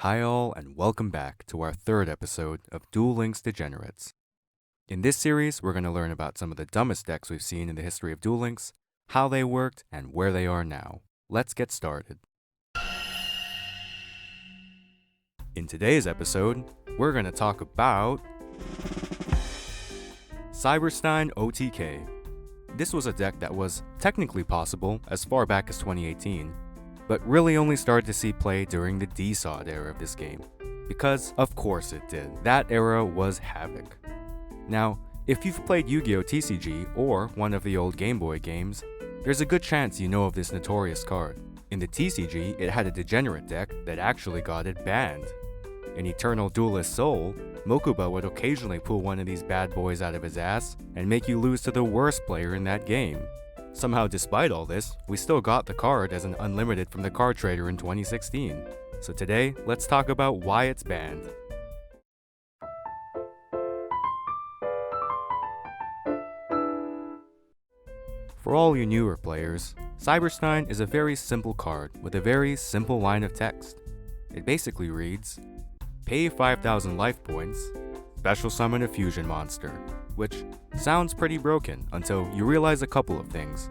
Hi all, and welcome back to our third episode of Duel Degenerates. In this series, we're going to learn about some of the dumbest decks we've seen in the history of Duel Links, how they worked, and where they are now. Let's get started. In today's episode, we're going to talk about Cyber-stein OTK. This was a deck that was technically possible as far back as 2018, but really only started to see play during the DSOD era of this game. Because, of course it did. That era was Havoc. Now, if you've played Yu-Gi-Oh! TCG or one of the old Game Boy games, there's a good chance you know of this notorious card. In the TCG, it had a Degenerate deck that actually got it banned. In Eternal Duelist Soul, Mokuba would occasionally pull one of these bad boys out of his ass and make you lose to the worst player in that game. Somehow, despite all this, we still got the card as an unlimited from the card trader in 2016. So today, let's talk about why it's banned. For all you newer players, Cyber-stein is a very simple card with a very simple line of text. It basically reads, pay 5,000 life points, special summon a fusion monster, which sounds pretty broken until you realize a couple of things.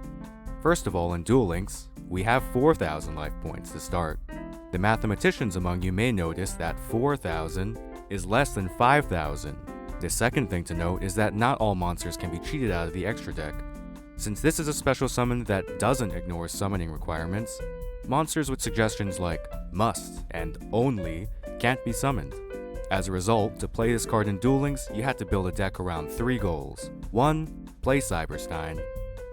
First of all, in Duel Links, we have 4,000 life points to start. The mathematicians among you may notice that 4,000 is less than 5,000. The second thing to note is that not all monsters can be cheated out of the extra deck. Since this is a special summon that doesn't ignore summoning requirements, monsters with suggestions like must and only can't be summoned. As a result, to play this card in Duel Links, you had to build a deck around 3 goals. 1. Play Cyber-stein.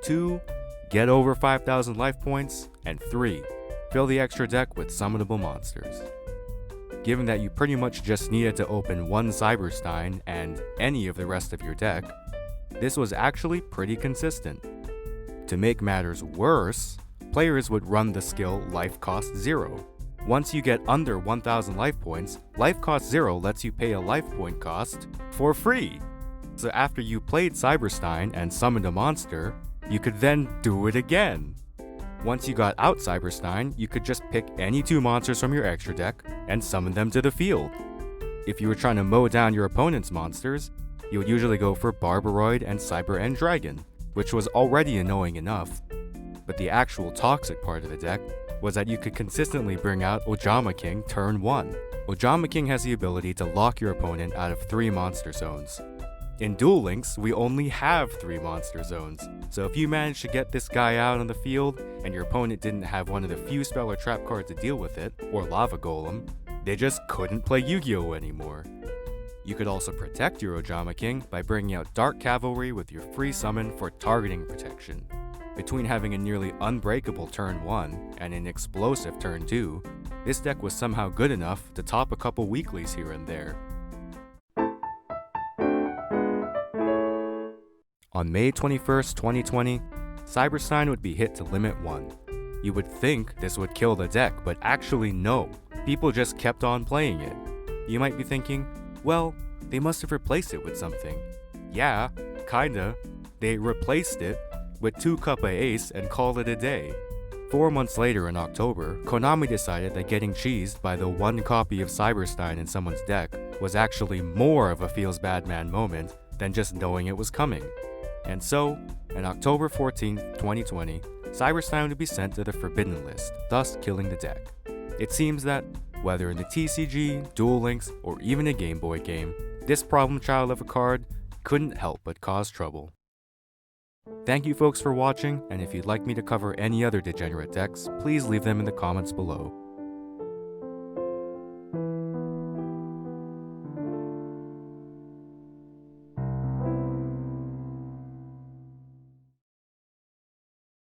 2. Get over 5,000 life points. And 3. Fill the extra deck with summonable monsters. Given that you pretty much just needed to open one Cyber-stein and any of the rest of your deck, this was actually pretty consistent. To make matters worse, players would run the skill Life Cost 0. Once you get under 1,000 life points, Life Cost 0 lets you pay a life point cost for free. So after you played Cyber-stein and summoned a monster, you could then do it again. Once you got out Cyber-stein, you could just pick any 2 monsters from your extra deck and summon them to the field. If you were trying to mow down your opponent's monsters, you would usually go for Barbaroid and Cyber-end Dragon, which was already annoying enough. But the actual toxic part of the deck was that you could consistently bring out Ojama King turn 1. Ojama King has the ability to lock your opponent out of 3 monster zones. In Duel Links, we only have 3 monster zones, so if you managed to get this guy out on the field, and your opponent didn't have one of the few spell or trap cards to deal with it, or Lava Golem, they just couldn't play Yu-Gi-Oh! Anymore. You could also protect your Ojama King by bringing out Dark Cavalry with your free summon for targeting protection. Between having a nearly unbreakable turn 1 and an explosive turn 2, this deck was somehow good enough to top a couple weeklies here and there. On May 21st, 2020, Cyber-stein would be hit to limit 1. You would think this would kill the deck, but actually no. People just kept on playing it. You might be thinking, well, they must have replaced it with something. Yeah, kinda. They replaced it with 2 Kappa Ace and called it a day. 4 months later in October, Konami decided that getting cheesed by the 1 copy of Cyber-stein in someone's deck was actually more of a feels bad man moment than just knowing it was coming. And so, on October 14, 2020, Cyber-stein would be sent to the Forbidden List, thus killing the deck. It seems that, whether in the TCG, Duel Links, or even a Game Boy game, this problem child of a card couldn't help but cause trouble. Thank you folks for watching, and if you'd like me to cover any other Degenerate decks, please leave them in the comments below.